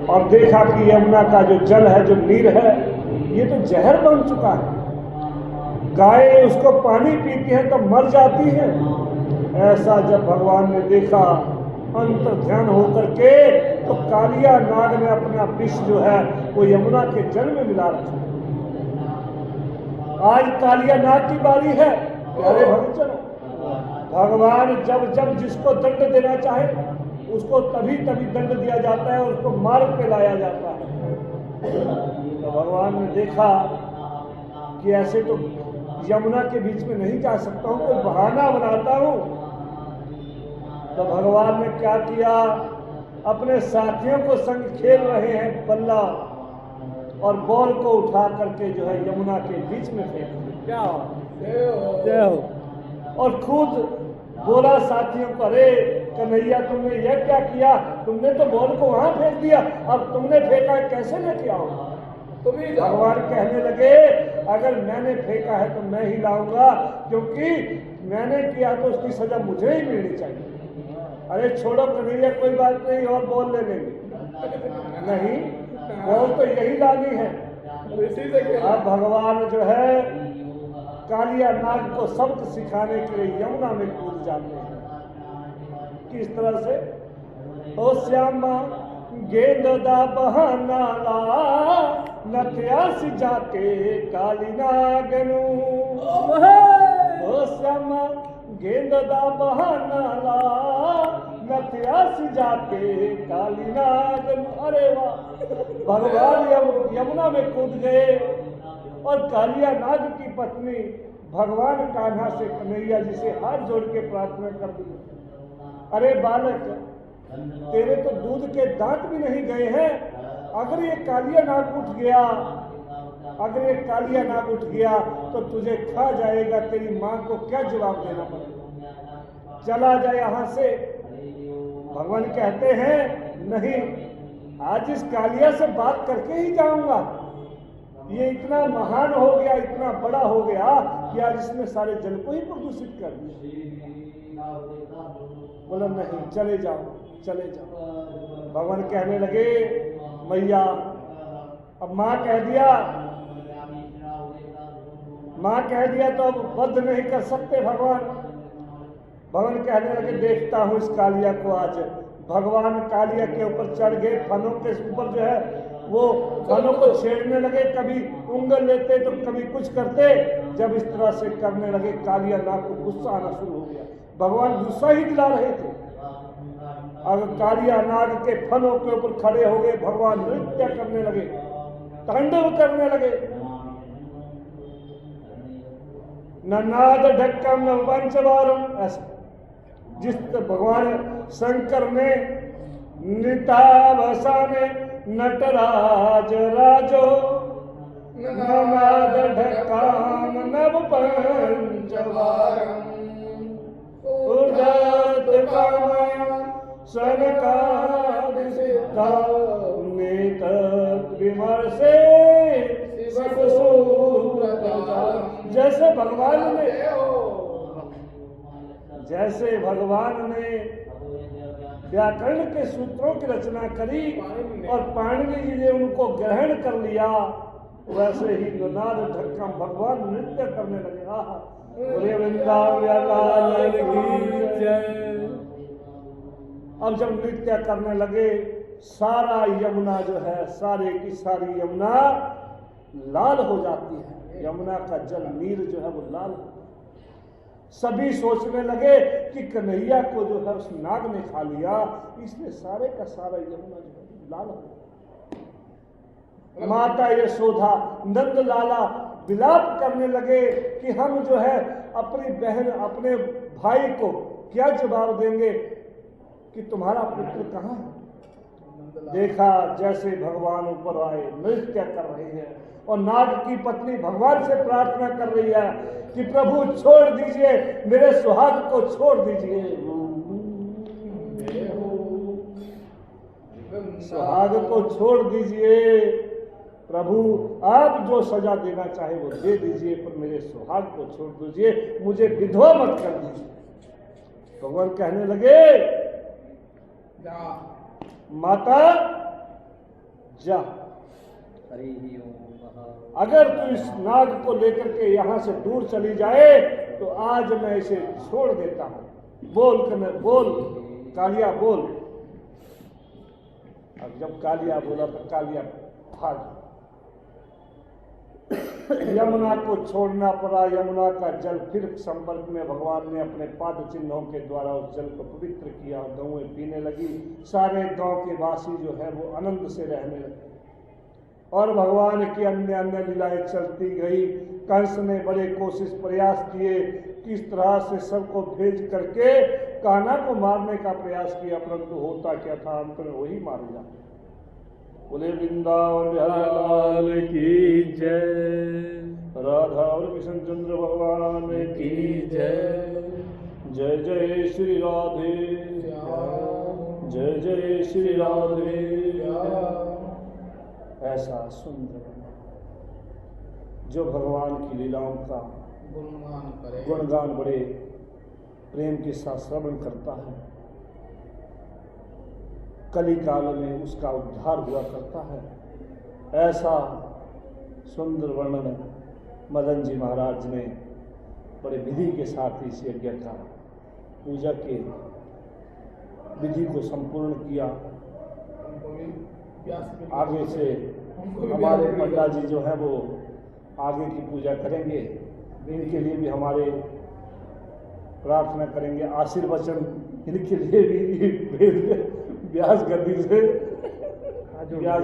और देखा कि यमुना का जो जल है, जो नीर है, ये तो जहर बन चुका है। गाय उसको पानी पीती है तो मर जाती है। ऐसा जब भगवान ने देखा अंतर ध्यान होकर के, तो कालिया नाग ने अपना विष जो है वो यमुना के जल में मिला रखा। आज कालिया नाग की बारी है। प्यारे भक्तजन, भगवान जब जब जिसको दंड देना चाहे उसको तभी तभी दंड दिया जाता है, उसको मार्ग पे लाया जाता है। तो भगवान ने देखा कि ऐसे तो यमुना के बीच में नहीं जा सकता हूं, कोई बहाना बनाता हूं। तो भगवान ने क्या किया, अपने साथियों को संग खेल रहे हैं बल्ला, और बॉल को उठा करके जो है यमुना के बीच में फेंक दिया। क्या हो? और खुद बोला साथियों को, अरे कन्हैया तुमने यह क्या किया, तुमने तो बॉल को वहां फेंक दिया, अब तुमने फेंका, कैसे लेके आओ? भगवान कहने लगे, अगर मैंने फेंका है तो मैं ही लाऊंगा, क्योंकि मैंने किया तो उसकी सजा मुझे ही मिलनी चाहिए। अरे छोड़ो कन्हैया, कोई बात नहीं, और बॉल ले लेंगे। नहीं, बॉल तो यही लानी है। अब भगवान जो है कालिया नाग को सबक सिखाने के लिए यमुना में कूद जाते हैं। किस तरह से? ओ श्यामा गेंद दा बहाना ला, नथियासी जाके काली नागनू। ओ श्यामा गेंद दा बहाना ला, नथियासी जाके काली नागनू। अरे वाह, भगवान यमुना में कूद गए, और कालिया नाग की पत्नी भगवान कान्हा से कन्हैया जी से हाथ जोड़ के प्रार्थना कर दी, अरे बालक, तेरे तो दूध के दांत भी नहीं गए हैं, अगर ये कालिया नाग उठ गया, अगर ये कालिया नाग उठ गया तो तुझे खा जाएगा, तेरी मां को क्या जवाब देना पड़ेगा, चला जाए यहां से। भगवान कहते हैं नहीं, आज इस कालिया से बात करके ही जाऊंगा। ये इतना महान हो गया, इतना बड़ा हो गया कि आज इसने सारे जल को ही प्रदूषित कर दिया। बोला नहीं, चले जाओ, चले जाओ। भगवान कहने लगे, मैया, अब माँ कह दिया, माँ कह दिया तो अब बद्ध नहीं कर सकते भगवान। भगवान कहने लगे, देखता हूं इस कालिया को आज। भगवान कालिया के ऊपर चढ़ गए, फनों के ऊपर जो है वो फनों को छेड़ने लगे, कभी उंगल लेते तो कभी कुछ करते। जब इस तरह से करने लगे, कालिया नाग को गुस्सा आना शुरू हो गया। भगवान गुस्सा ही दिला रहे थे। अब कालिया नाग के फनों के ऊपर खड़े हो गए, भगवान नृत्य करने लगे, तांडव करने लगे। न नाद ढक्कम न पंचवारम, ऐसा जिस भगवान शंकर ने नृतावसाने नटराज राजो, नाद ढक्काम नव पंचवारम, उदत कामा सनकाद सिद्धा, नेत विमर्शे सूरत। जैसे भगवान ने व्याकरण के सूत्रों की रचना करी और पाणिनि जी ने उनको ग्रहण कर लिया, वैसे ही नाद ढक्कम भगवान नृत्य करने लगे। बोले वृंदावन लाल की जय। अब जब नृत्य करने लगे, सारा यमुना जो है, सारे की सारी यमुना लाल हो जाती है। यमुना का जल नीर जो है वो लाल। सभी सोचने लगे कि कन्हैया को जो है उस नाग ने खा लिया, इसलिए सारे का सारा यमुना जो है लाल हो गया। माता यशोदा, नंद लाला विलाप करने लगे कि हम जो है अपनी बहन, अपने भाई को क्या जवाब देंगे कि तुम्हारा पुत्र कहाँ है। देखा जैसे भगवान ऊपर आए, नृत्य कर रहे हैं, और नाग की पत्नी भगवान से प्रार्थना कर रही है कि प्रभु छोड़ दीजिए, मेरे सुहाग को छोड़ दीजिए। सुहाग को छोड़ दीजिए प्रभु, आप जो सजा देना चाहे वो दे दीजिए, पर मेरे सुहाग को छोड़ दीजिए, मुझे विधवा मत कर दीजिए। भगवान कहने लगे, माता जा। हरि ओम। अगर तू इस नाग को लेकर के यहाँ से दूर चली जाए तो आज मैं इसे छोड़ देता हूँ। बोल बोल कालिया बोल। अब जब कालिया बोला तो कालिया भाग। यमुना को छोड़ना पड़ा। यमुना का जल फिर संपर्क में भगवान ने अपने पाद चिन्हों के द्वारा उस जल को पवित्र किया। गौएं पीने लगी। सारे गांव के वासी जो है वो आनंद से रहने लगे और भगवान की अन्य अन्य लीलाएं चलती गई। कंस ने बड़े कोशिश प्रयास किए, किस तरह से सबको भेज करके कान्हा को मारने का प्रयास किया, परंतु होता क्या था, अंत में वही मार दिया। बोले वृंदावन लाल की जय। राधा और कृष्ण चंद्र भगवान की जय। जय जय श्री राधे। जय जय श्री राधे। ऐसा सुंदर जो भगवान की लीलाओं का गुणगान बड़े प्रेम के साथ श्रवण करता है, कली काल में उसका उद्धार हुआ करता है। ऐसा सुंदर वर्णन मदन जी महाराज ने बड़े विधि के साथ इस यज्ञ का पूजा के विधि को संपूर्ण किया। आगे से हमारे पंडा जी जो हैं वो आगे की पूजा करेंगे। इनके लिए भी हमारे प्रार्थना करेंगे, आशीर्वचन इनके लिए भी व्यास गद्दी से व्यास